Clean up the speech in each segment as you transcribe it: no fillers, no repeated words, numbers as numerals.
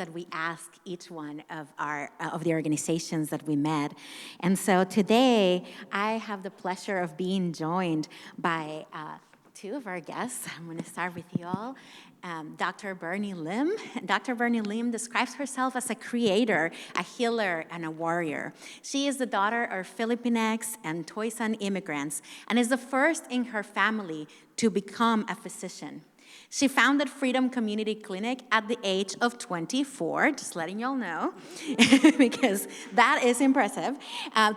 that we ask each one of the organizations that we met. And so today, I have the pleasure of being joined by two of our guests. I'm going to start with you all. Dr. Bernie Lim. Dr. Bernie Lim describes herself as a creator, a healer, and a warrior. She is the daughter of Filipinx and Toisan immigrants and is the first in her family to become a physician. She founded Freedom Community Clinic at the age of 24, just letting y'all know, because that is impressive,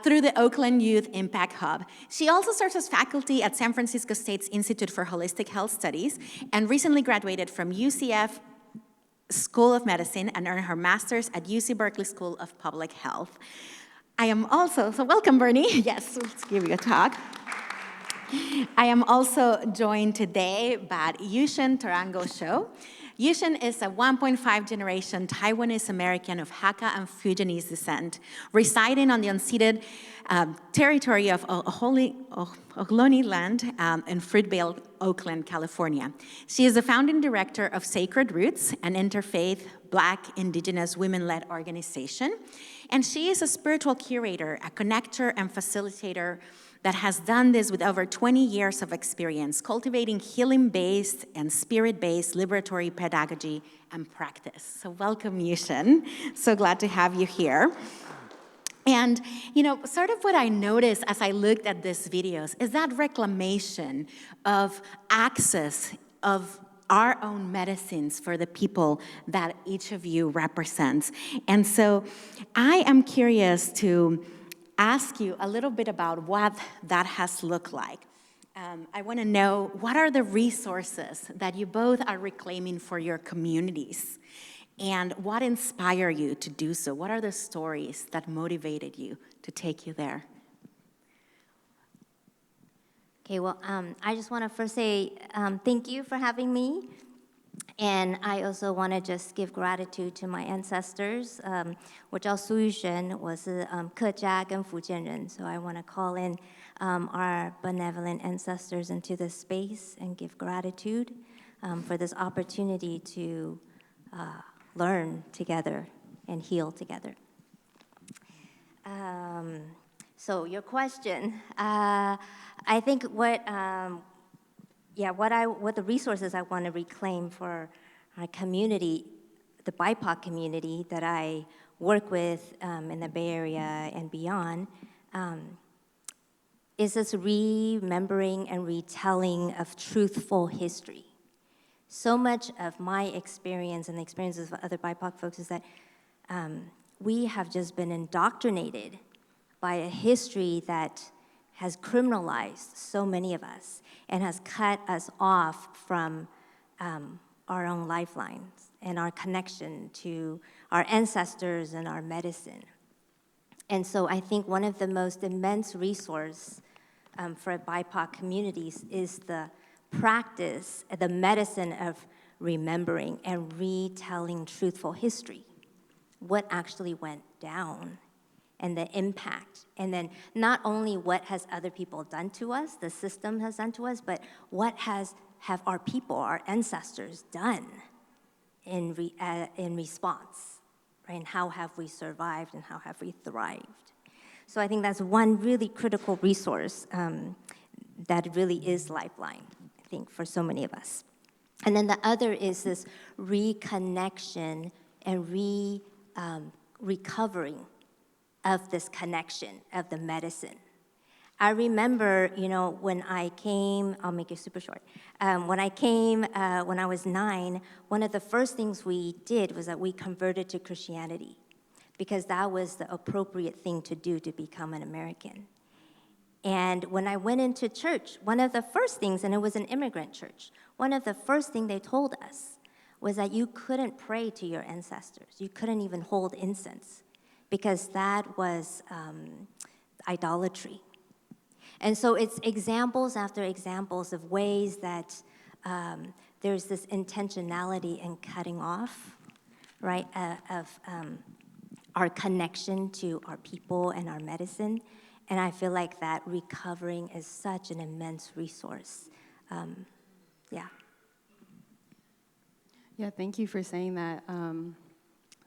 through the Oakland Youth Impact Hub. She also serves as faculty at San Francisco State's Institute for Holistic Health Studies and recently graduated from UCF School of Medicine and earned her master's at UC Berkeley School of Public Health. I am also, so welcome, Bernie. Yes, let's give you a talk. I am also joined today by Yu-Shuan Tarango-Sho. Yu-Shuan is a 1.5 generation Taiwanese American of Hakka and Fujianese descent, residing on the unceded territory of Ovalle land in Fruitvale, Oakland, California. She is the founding director of Sacred Roots, an interfaith Black, Indigenous, women-led organization. And she is a spiritual curator, a connector, and facilitator that has done this with over 20 years of experience, cultivating healing-based and spirit-based liberatory pedagogy and practice. So welcome, Yu-Shuan. So glad to have you here. And, sort of what I noticed as I looked at these videos is that reclamation of access of our own medicines for the people that each of you represents. And so I am curious to ask you a little bit about what that has looked like. I want to know, what are the resources that you both are reclaiming for your communities? And what inspired you to do so? What are the stories that motivated you to take you there? Okay, well, I just want to first say thank you for having me. And I also want to just give gratitude to my ancestors. 我叫苏玉璇，我是客家跟福建人， so I want to call in our benevolent ancestors into this space and give gratitude for this opportunity to learn together and heal together. So your question, I think what the resources I want to reclaim for our community, the BIPOC community that I work with in the Bay Area and beyond, is this remembering and retelling of truthful history. So much of my experience and the experiences of other BIPOC folks is that we have just been indoctrinated by a history that has criminalized so many of us and has cut us off from our own lifelines and our connection to our ancestors and our medicine. And so I think one of the most immense resources for BIPOC communities is the practice, the medicine of remembering and retelling truthful history, what actually went down and the impact. And then not only what has other people done to us, the system has done to us, but what have our people, our ancestors done in response, right? And how have we survived and how have we thrived? So I think that's one really critical resource that really is lifeline, I think, for so many of us. And then the other is this reconnection and recovering of this connection of the medicine. I remember, when I came, I'll make it super short. When I came, when I was 9, one of the first things we did was that we converted to Christianity because that was the appropriate thing to do to become an American. And when I went into church, one of the first things, and it was an immigrant church, one of the first things they told us was that you couldn't pray to your ancestors. You couldn't even hold incense because that was idolatry. And so it's examples after examples of ways that there's this intentionality in cutting off, right, of our connection to our people and our medicine. And I feel like that recovering is such an immense resource. Yeah, thank you for saying that.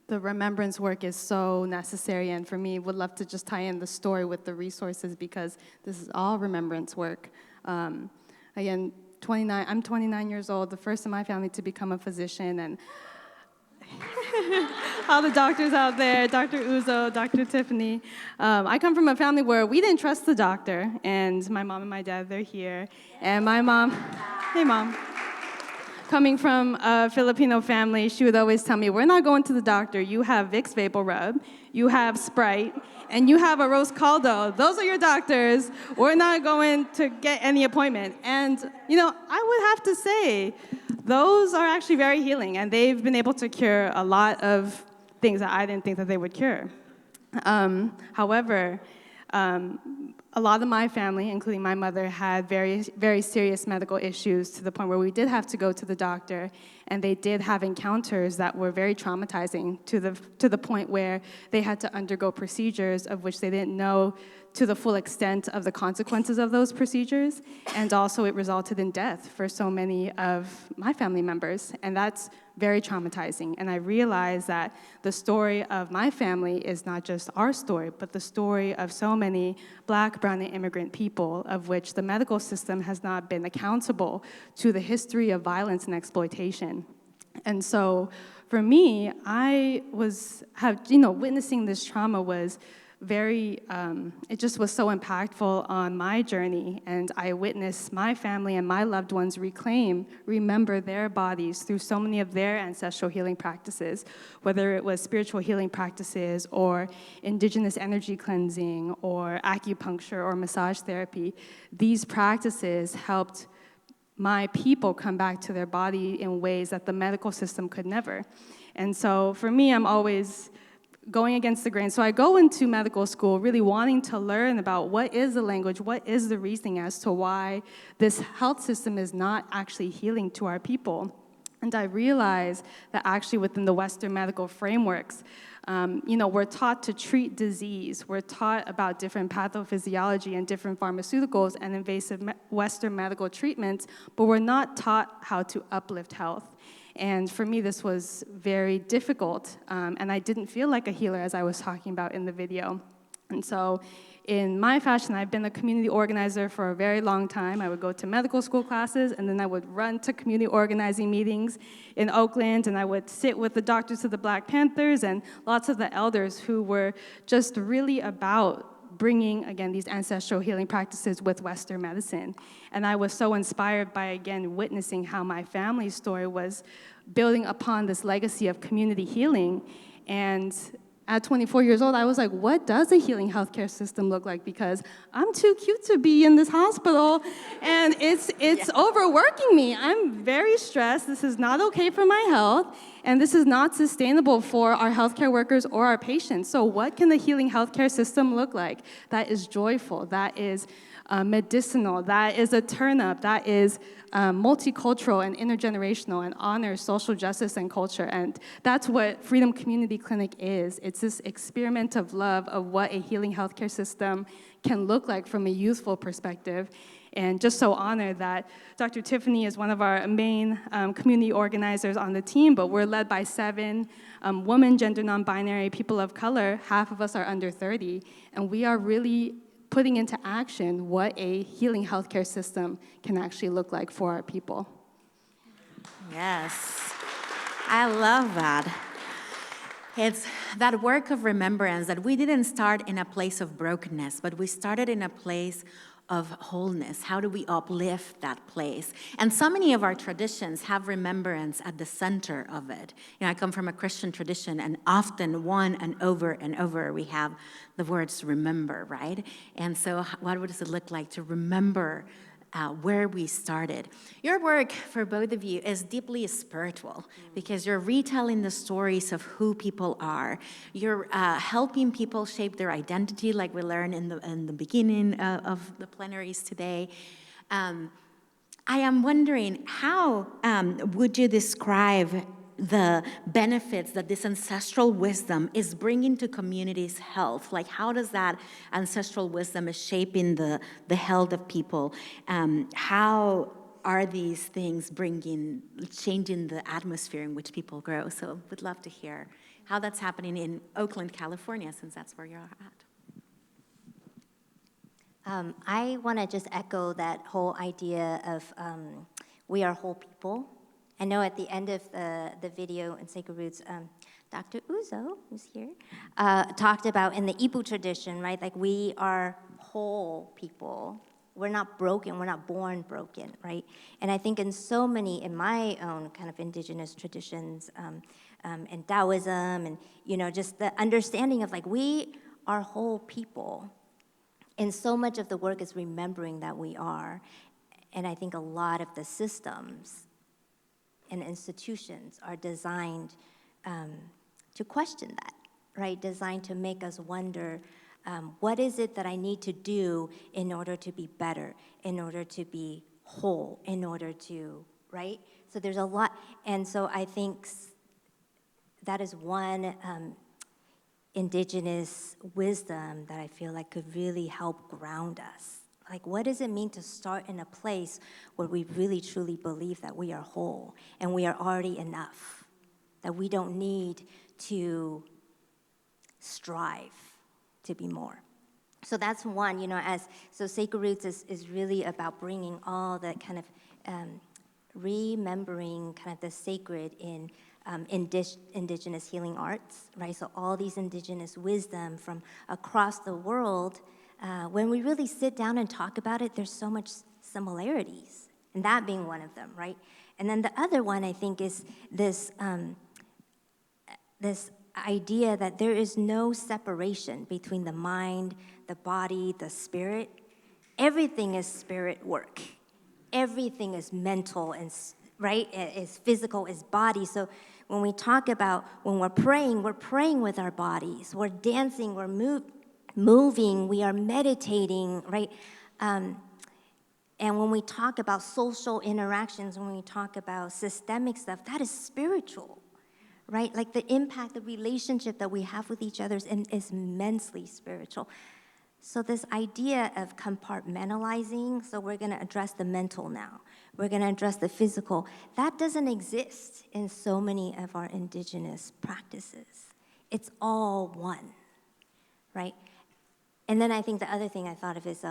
the remembrance work is so necessary, and for me, would love to just tie in the story with the resources because this is all remembrance work. Again, I'm 29 years old, the first in my family to become a physician, and all the doctors out there, Dr. Uzo, Dr. Tiffany. I come from a family where we didn't trust the doctor, and my mom and my dad, they're here. And my mom, hey mom, coming from a Filipino family, she would always tell me, we're not going to the doctor. You have Vicks Vapor Rub, you have Sprite, and you have a Rose Caldo. Those are your doctors. We're not going to get any appointment. And, I would have to say, those are actually very healing, and they've been able to cure a lot of things that I didn't think that they would cure. However, a lot of my family, including my mother, had very, very serious medical issues to the point where we did have to go to the doctor, and they did have encounters that were very traumatizing to the point where they had to undergo procedures of which they didn't know to the full extent of the consequences of those procedures, and also it resulted in death for so many of my family members, and that's very traumatizing. And I realized that the story of my family is not just our story, but the story of so many Black, brown, and immigrant people, of which the medical system has not been accountable to the history of violence and exploitation. And so for me, witnessing this trauma was very, it just was so impactful on my journey, and I witnessed my family and my loved ones remember their bodies through so many of their ancestral healing practices, whether it was spiritual healing practices or indigenous energy cleansing or acupuncture or massage therapy. These practices helped my people come back to their body in ways that the medical system could never. And so for me, I'm always going against the grain. So I go into medical school really wanting to learn about what is the language, what is the reasoning as to why this health system is not actually healing to our people. And I realized that actually within the Western medical frameworks, we're taught to treat disease. We're taught about different pathophysiology and different pharmaceuticals and invasive Western medical treatments, but we're not taught how to uplift health. And for me, this was very difficult, and I didn't feel like a healer, as I was talking about in the video. And so in my fashion, I've been a community organizer for a very long time. I would go to medical school classes, and then I would run to community organizing meetings in Oakland, and I would sit with the doctors of the Black Panthers and lots of the elders who were just really about bringing, again, these ancestral healing practices with Western medicine. And I was so inspired by, again, witnessing how my family's story was building upon this legacy of community healing. And at 24 years old, I was like, what does a healing healthcare system look like? Because I'm too cute to be in this hospital, and it's overworking me. I'm very stressed. This is not okay for my health, and this is not sustainable for our healthcare workers or our patients. So what can the healing healthcare system look like that is joyful, that is medicinal, that is a turn-up, that is multicultural and intergenerational and honors social justice and culture? And that's what Freedom Community Clinic is. It's this experiment of love of what a healing healthcare system can look like from a youthful perspective. And just so honored that Dr. Tiffany is one of our main community organizers on the team, but we're led by 7 women, gender non-binary, people of color. Half of us are under 30, and we are really putting into action what a healing healthcare system can actually look like for our people. Yes, I love that. It's that work of remembrance that we didn't start in a place of brokenness, but we started in a place of wholeness. How do we uplift that place? And so many of our traditions have remembrance at the center of it. I come from a Christian tradition, and often and over, we have the words remember, right? And so what does it look like to remember where we started? Your work, for both of you, is deeply spiritual because you're retelling the stories of who people are. You're helping people shape their identity, like we learned in the beginning of the plenaries today. I am wondering, how would you describe the benefits that this ancestral wisdom is bringing to communities' health? Like, how does that ancestral wisdom is shaping the health of people? How are these things changing the atmosphere in which people grow? So would love to hear how that's happening in Oakland, California, since that's where you're at. I want to just echo that whole idea of we are whole people. I know at the end of the video in Sacred Roots, Dr. Uzo, who's here, talked about in the Ipu tradition, right? Like we are whole people. We're not broken. We're not born broken, right? And I think in so many, in my own kind of indigenous traditions and Taoism and, just the understanding of like we are whole people. And so much of the work is remembering that we are. And I think a lot of the systems and institutions are designed to question that, right? Designed to make us wonder, what is it that I need to do in order to be better, in order to be whole, in order to, right? So there's a lot, and so I think that is one indigenous wisdom that I feel like could really help ground us. Like, what does it mean to start in a place where we really truly believe that we are whole and we are already enough, that we don't need to strive to be more? So that's one, so Sacred Roots is really about bringing all the kind of remembering kind of the sacred in indigenous healing arts, right? So all these indigenous wisdom from across the world, when we really sit down and talk about it, there's so much similarities, and that being one of them, right? And then the other one, I think, is this idea that there is no separation between the mind, the body, the spirit. Everything is spirit work. Everything is mental and, right, is physical, is body. So when we talk about, when we're praying with our bodies. We're dancing, we're moving, we are meditating, right? And when we talk about social interactions, when we talk about systemic stuff, that is spiritual, right? Like the impact, the relationship that we have with each other is immensely spiritual. So this idea of compartmentalizing, so we're going to address the mental now. We're going to address the physical. That doesn't exist in so many of our indigenous practices. It's all one, right? And then I think the other thing I thought of is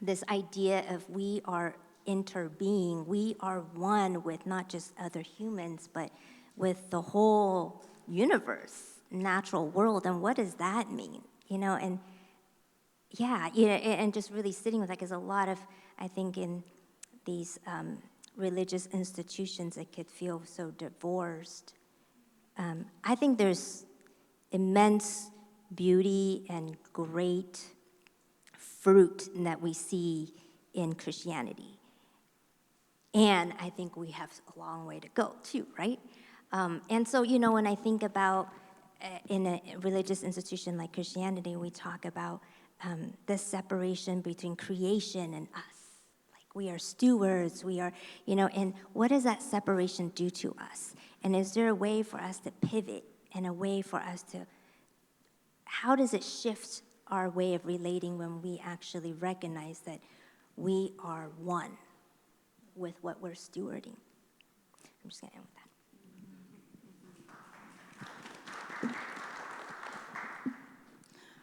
this idea of we are interbeing. We are one with not just other humans, but with the whole universe, natural world. And what does that mean? And and just really sitting with that, because a lot of, I think, in these religious institutions, it could feel so divorced. I think there's immense beauty and great fruit that we see in Christianity. And I think we have a long way to go, too, right? And so, when I think about in a religious institution like Christianity, we talk about the separation between creation and us. Like we are stewards, we are, and what does that separation do to us? And is there a way for us to pivot and a way for us to, how does it shift our way of relating when we actually recognize that we are one with what we're stewarding? I'm just going to end with that.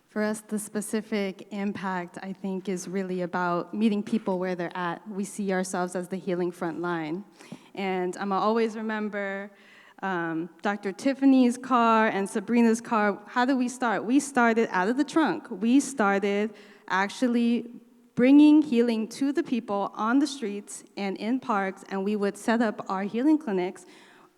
For us, the specific impact, I think, is really about meeting people where they're at. We see ourselves as the healing front line. And I'm going to always remember Dr. Tiffany's car and Sabrina's car. How did we start? We started out of the trunk. We started actually bringing healing to the people on the streets and in parks, and we would set up our healing clinics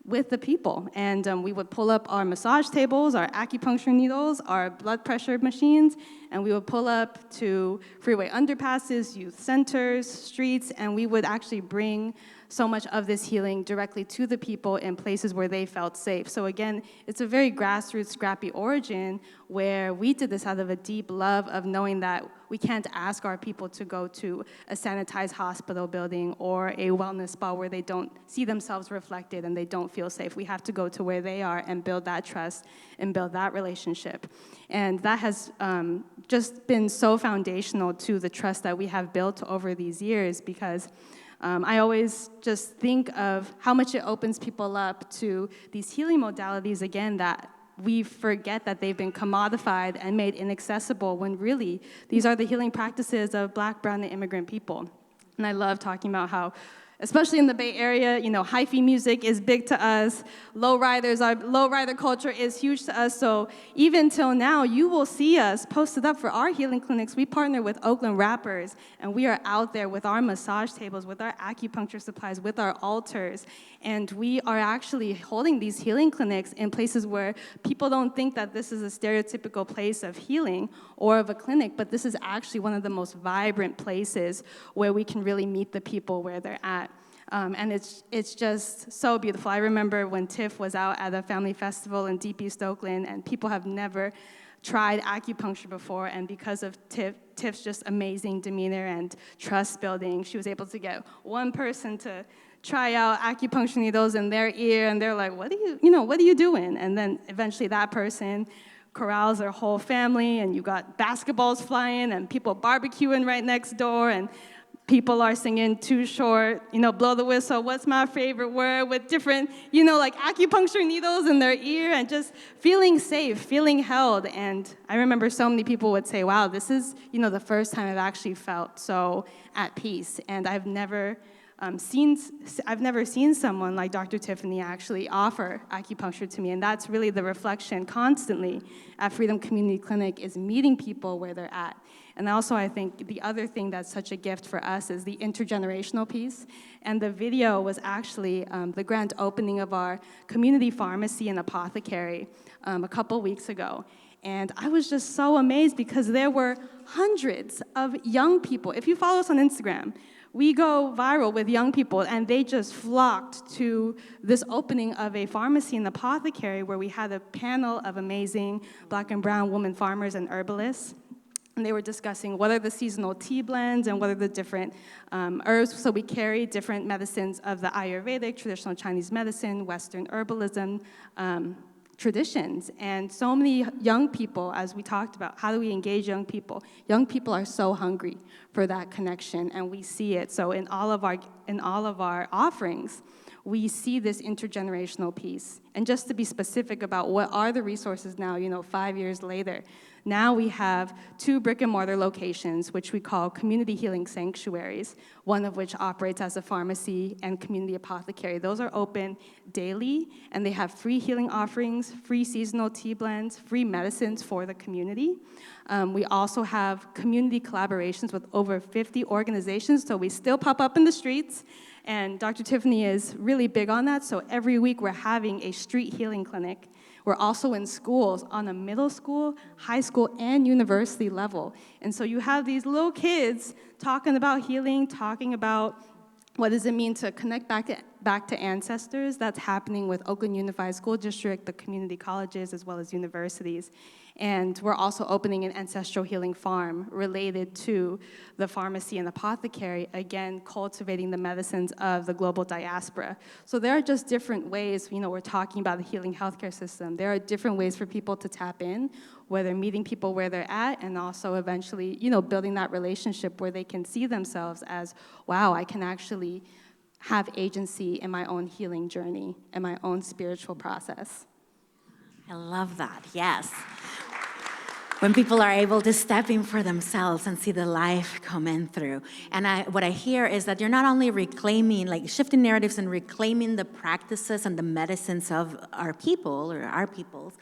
with the people. And we would pull up our massage tables, our acupuncture needles, our blood pressure machines, and we would pull up to freeway underpasses, youth centers, streets, and we would actually bring so much of this healing directly to the people in places where they felt safe. So again, it's a very grassroots, scrappy origin where we did this out of a deep love of knowing that we can't ask our people to go to a sanitized hospital building or a wellness spa where they don't see themselves reflected and they don't feel safe. We have to go to where they are and build that trust and build that relationship. And that has just been so foundational to the trust that we have built over these years, because I always just think of how much it opens people up to these healing modalities, again, that we forget that they've been commodified and made inaccessible when really these are the healing practices of Black, brown, and immigrant people. And I love talking about how, especially in the Bay Area, hyphy music is big to us. Lowrider culture is huge to us. So even till now, you will see us posted up for our healing clinics. We partner with Oakland rappers, and we are out there with our massage tables, with our acupuncture supplies, with our altars. And we are actually holding these healing clinics in places where people don't think that this is a stereotypical place of healing or of a clinic, but this is actually one of the most vibrant places where we can really meet the people where they're at. And it's just so beautiful. I remember when Tiff was out at a family festival in Deep East Oakland, and people have never tried acupuncture before, and because of Tiff's just amazing demeanor and trust building, she was able to get one person to try out acupuncture needles in their ear, and they're like, what are you doing? And then eventually that person corrals their whole family, and you got basketballs flying and people barbecuing right next door, and people are singing Too Short, Blow the Whistle, What's My Favorite Word, with different, like acupuncture needles in their ear, and just feeling safe, feeling held. And I remember so many people would say, wow, this is, the first time I've actually felt so at peace. And I've never seen someone like Dr. Tiffany actually offer acupuncture to me, and that's really the reflection constantly at Freedom Community Clinic, is meeting people where they're at. And also, I think the other thing that's such a gift for us is the intergenerational piece. And the video was actually the grand opening of our community pharmacy and apothecary a couple weeks ago. And I was just so amazed because there were hundreds of young people. If you follow us on Instagram, we go viral with young people, and they just flocked to this opening of a pharmacy and apothecary where we had a panel of amazing Black and brown women farmers and herbalists. And they were discussing what are the seasonal tea blends and what are the different herbs. So we carry different medicines of the Ayurvedic, traditional Chinese medicine, Western herbalism, traditions. And so many young people, as we talked about, how do we engage young people? Young people are so hungry for that connection, and we see it. So in all of our offerings, we see this intergenerational piece. And just to be specific about what are the resources now, 5 years later, now we have 2 brick-and-mortar locations, which we call community healing sanctuaries, one of which operates as a pharmacy and community apothecary. Those are open daily, and they have free healing offerings, free seasonal tea blends, free medicines for the community. We also have community collaborations with over 50 organizations, so we still pop up in the streets, and Dr. Tiffany is really big on that, so every week we're having a street healing clinic. We're also in schools on a middle school, high school, and university level. And so you have these little kids talking about healing, talking about what does it mean to connect back to ancestors. That's happening with Oakland Unified School District, the community colleges, as well as universities. And we're also opening an ancestral healing farm related to the pharmacy and apothecary, again, cultivating the medicines of the global diaspora. So there are just different ways, we're talking about the healing healthcare system. There are different ways for people to tap in, whether meeting people where they're at, and also eventually, building that relationship where they can see themselves as, wow, I can actually have agency in my own healing journey and my own spiritual process. I love that, yes. When people are able to step in for themselves and see the life coming through. And what I hear is that you're not only reclaiming, shifting narratives and reclaiming the practices and the medicines of our people or our peoples,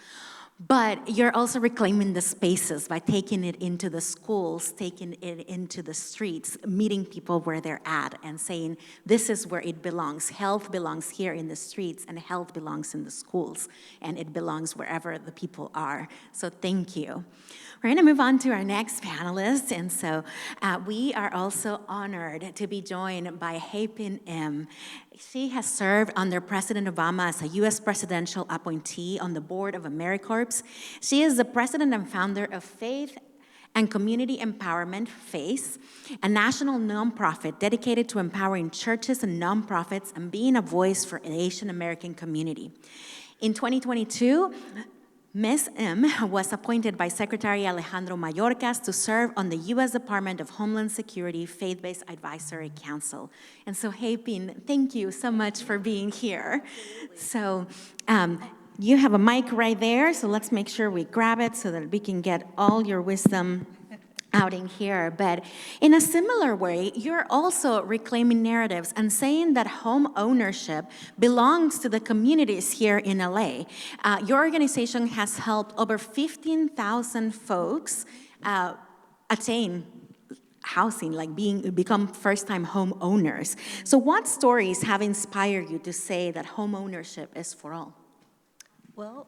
but you're also reclaiming the spaces by taking it into the schools, taking it into the streets, meeting people where they're at and saying, this is where it belongs. Health belongs here in the streets, and health belongs in the schools, and it belongs wherever the people are. So thank you. We're gonna move on to our next panelist, and so we are also honored to be joined by Hyepin M. She has served under President Obama as a U.S. presidential appointee on the board of AmeriCorps. She is the president and founder of Faith and Community Empowerment, FACE, a national nonprofit dedicated to empowering churches and nonprofits and being a voice for the Asian American community. In 2022, Ms. M was appointed by Secretary Alejandro Mayorkas to serve on the U.S. Department of Homeland Security Faith-Based Advisory Council. And so, Hyepin, thank you so much for being here. So, You have a mic right there, so let's make sure we grab it so that we can get all your wisdom out in here. But in a similar way, you're also reclaiming narratives and saying that home ownership belongs to the communities here in LA. Your organization has helped over 15,000 folks attain housing, like become first-time home owners. So what stories have inspired you to say that home ownership is for all? Well,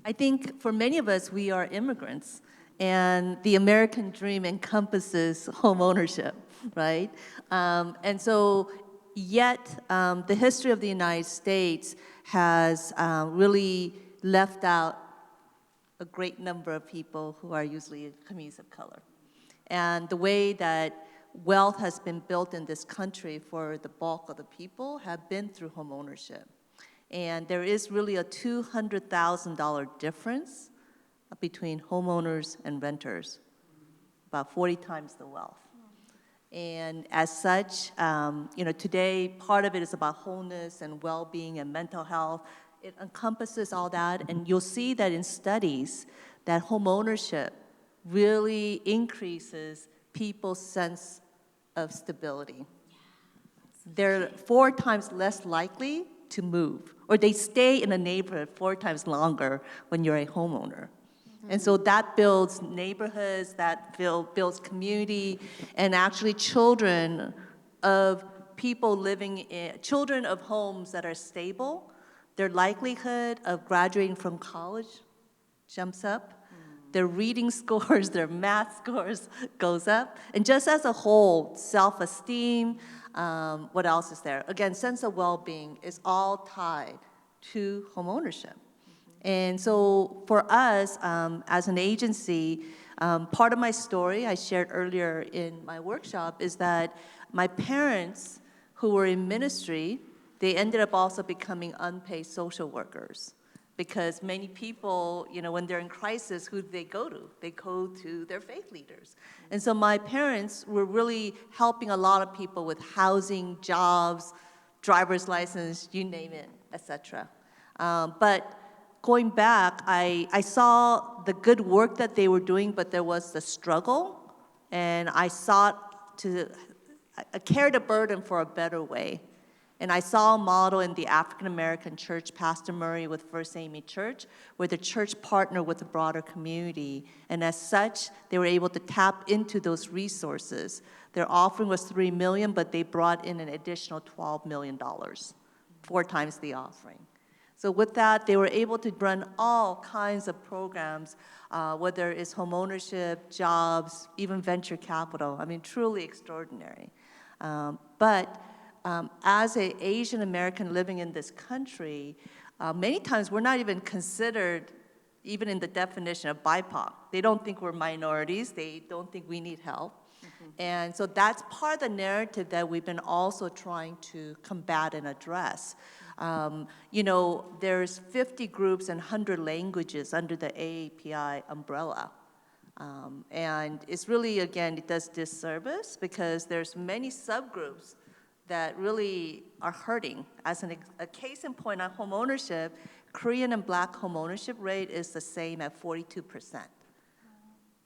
I think for many of us, we are immigrants, and the American dream encompasses home ownership, right? And so, yet, the history of the United States has really left out a great number of people who are usually communities of color. And the way that wealth has been built in this country for the bulk of the people have been through home ownership. And there is really a $200,000 difference between homeowners and renters, about 40 times the wealth. And as such, today, part of it is about wholeness and well-being and mental health. It encompasses all that, and you'll see that in studies that home ownership really increases people's sense of stability. They're 4 times less likely to move, or they stay in a neighborhood 4 times longer when you're a homeowner. And so that builds neighborhoods, that builds community, and actually children of people children of homes that are stable, their likelihood of graduating from college jumps up. Their reading scores, their math scores goes up. And just as a whole, self-esteem, what else is there? Again, sense of well-being is all tied to homeownership. And so for us, as an agency, part of my story I shared earlier in my workshop is that my parents, who were in ministry, they ended up also becoming unpaid social workers. Because many people, when they're in crisis, who do they go to? They go to their faith leaders. And so my parents were really helping a lot of people with housing, jobs, driver's license, you name it, et cetera. But going back, I saw the good work that they were doing, but there was the struggle, and I carried a burden for a better way. And I saw a model in the African American church, Pastor Murray with First Amy Church, where the church partnered with the broader community. And as such, they were able to tap into those resources. Their offering was $3 million, but they brought in an additional $12 million, 4 times the offering. So with that, they were able to run all kinds of programs, whether it's homeownership, jobs, even venture capital. I mean, truly extraordinary. As an Asian American living in this country, many times we're not even considered even in the definition of BIPOC. They don't think we're minorities. They don't think we need help. And so that's part of the narrative that we've been also trying to combat and address. There's 50 groups and 100 languages under the AAPI umbrella. And it's really, again, it does disservice because there's many subgroups that really are hurting. As a case in point on home ownership, Korean and Black home ownership rate is the same at 42%.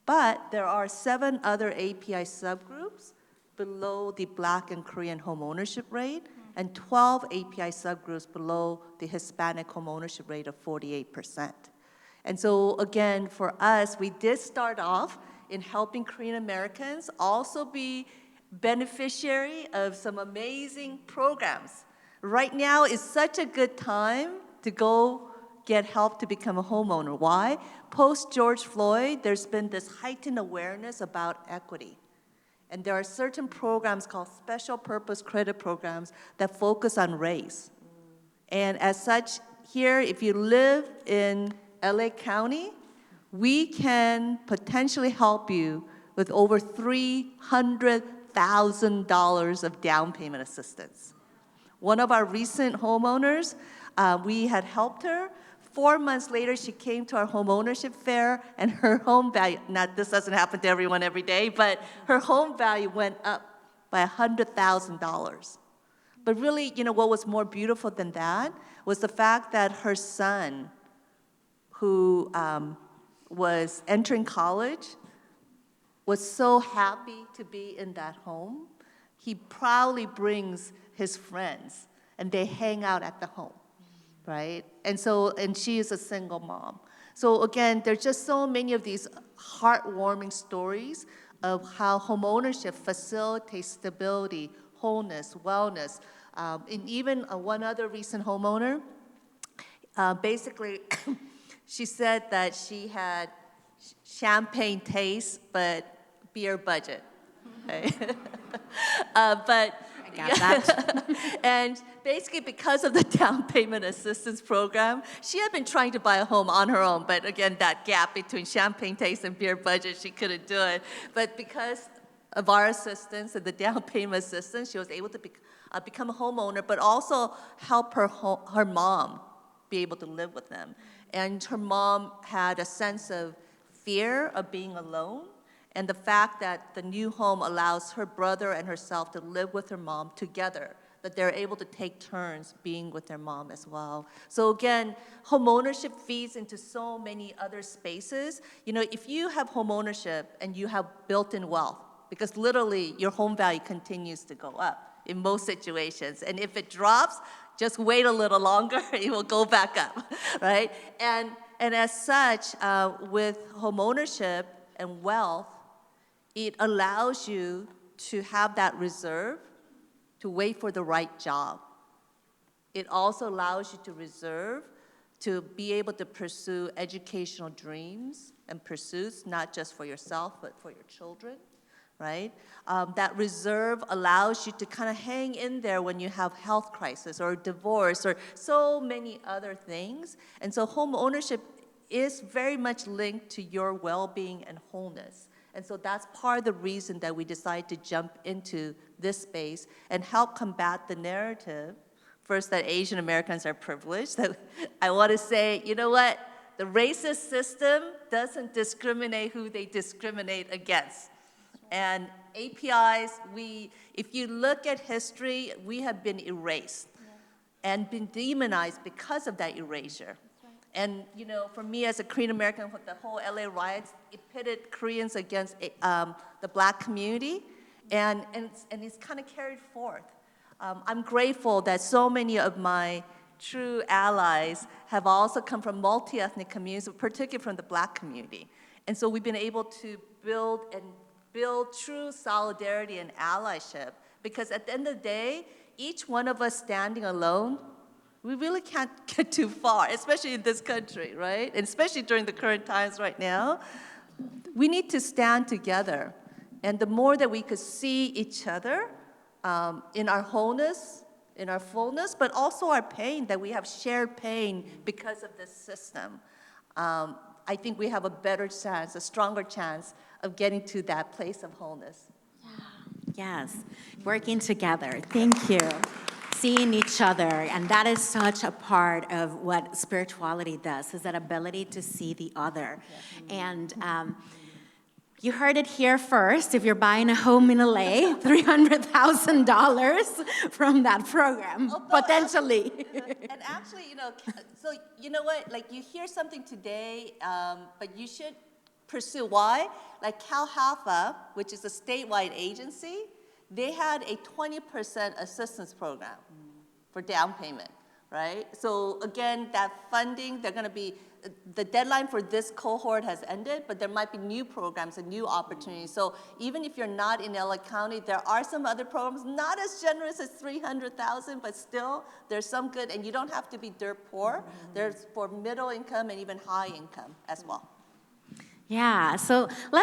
But there are 7 other API subgroups below the Black and Korean home ownership rate, and 12 API subgroups below the Hispanic home ownership rate of 48%. And so again, for us, we did start off in helping Korean Americans also be beneficiary of some amazing programs. Right now is such a good time to go get help to become a homeowner. Why? Post George Floyd, there's been this heightened awareness about equity. And there are certain programs called special purpose credit programs that focus on race. And as such, here, if you live in LA County, we can potentially help you with over $300,000 of down payment assistance. One of our recent homeowners, we had helped her. 4 months later, she came to our home ownership fair, and her home value, now this doesn't happen to everyone every day, but her home value went up by $100,000. But really, what was more beautiful than that was the fact that her son, who was entering college, was so happy to be in that home. He proudly brings his friends, and they hang out at the home, right? And she is a single mom. So again, there's just so many of these heartwarming stories of how homeownership facilitates stability, wholeness, wellness. And even one other recent homeowner, basically, she said that she had champagne taste, but beer budget. Okay? But I got that. and basically because of the down payment assistance program, she had been trying to buy a home on her own, but again, that gap between champagne taste and beer budget, she couldn't do it. But because of our assistance and the down payment assistance, she was able to become a homeowner, but also help her mom be able to live with them. And her mom had a sense of fear of being alone, and the fact that the new home allows her brother and herself to live with her mom together, that they're able to take turns being with their mom as well. So again, homeownership feeds into so many other spaces. You know, if you have homeownership and you have built-in wealth, because literally your home value continues to go up in most situations, and if it drops, just wait a little longer, it will go back up, right? And as such, with homeownership and wealth, it allows you to have that reserve to wait for the right job. It also allows you to reserve to be able to pursue educational dreams and pursuits, not just for yourself, but for your children, right? That reserve allows you to kind of hang in there when you have health crisis or divorce or so many other things. And so home ownership is very much linked to your well-being and wholeness. And so that's part of the reason that we decided to jump into this space and help combat the narrative, first, that Asian Americans are privileged. That I want to say, you know what? The racist system doesn't discriminate who they discriminate against. And APIs, if you look at history, we have been erased and been demonized because of that erasure. And you know, for me as a Korean American, with the whole LA riots, it pitted Koreans against the Black community, and it's kind of carried forth. I'm grateful that so many of my true allies have also come from multi-ethnic communities, particularly from the Black community. And so we've been able to build true solidarity and allyship, because at the end of the day, each one of us standing alone, we really can't get too far, especially in this country, right? And especially during the current times right now. We need to stand together. And the more that we could see each other in our wholeness, in our fullness, but also our pain, that we have shared pain because of this system, I think we have a better chance, a stronger chance of getting to that place of wholeness. Yes, working together. Thank you. Seeing each other, and that is such a part of what spirituality does, is that ability to see the other. And you heard it here first. If you're buying a home in LA, $300,000 from that program, potentially. And actually, you know, so you know what? Like, you hear something today, but you should pursue. Why? Like Cal Halfa, which is a statewide agency, they had a 20% assistance program for down payment, right? So again, that funding, the deadline for this cohort has ended, but there might be new programs and new opportunities. So even if you're not in LA County, there are some other programs, not as generous as $300,000, but still, there's some good, and you don't have to be dirt poor. There's for middle income and even high income as well. Yeah, so let's